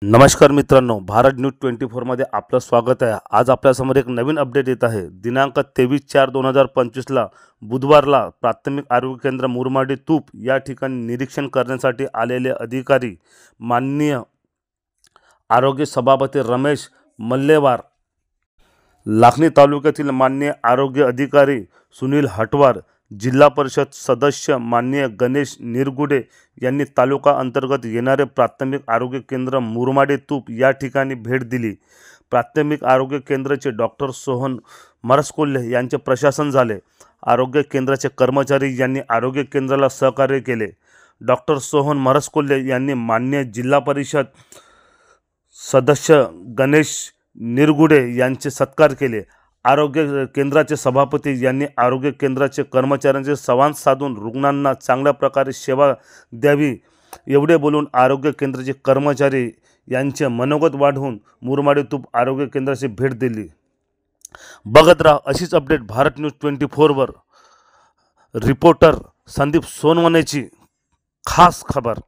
नमस्कार मित्रांनो, भारत न्यूज 24 मध्ये आपलं स्वागत आहे। आज आपल्यासमोर एक नवीन अपडेट येत आहे। दिनांक 23/4/2025 बुधवारला प्राथमिक आरोग्य केंद्र मुरमाडी तूप या ठिकाणी निरीक्षण करण्यासाठी आलेले अधिकारी माननीय आरोग्य सभापती रमेश मल्लेवार, लाखनी तालुक्यातील माननीय आरोग्य अधिकारी सुनील हटवार, जिल्हा परिषद सदस्य माननीय गणेश निरगुडे यांनी तालुका अंतर्गत येणारे प्राथमिक आरोग्य केंद्र मुरमाडी तूप या ठिकाणी भेट दिली। प्राथमिक आरोग्य केंद्राचे डॉक्टर सोहन मरसकोल्हे यांचे प्रशासन झाले। आरोग्य केंद्राचे कर्मचारी यांनी आरोग्य केंद्राला सहकार्य केले। डॉक्टर सोहन मरसकोल्हे यांनी माननीय जिल्हा परिषद सदस्य गणेश निरगुडे यांचे सत्कार केले। आरोग्य केंद्राचे सभापती यांनी आरोग्य केंद्राचे कर्मचाऱ्यांचे संवाद साधून रुग्णांना चांगल्या प्रकारे सेवा द्यावी एवढे बोलून आरोग्य केंद्राचे कर्मचारी यांचे मनोगत वाढवून मुरमाडी तूप आरोग्य केंद्राची भेट दिली। बघत राहा अशीच अपडेट भारत न्यूज 24 वर। रिपोर्टर संदीप सोनवणेची खास खबर।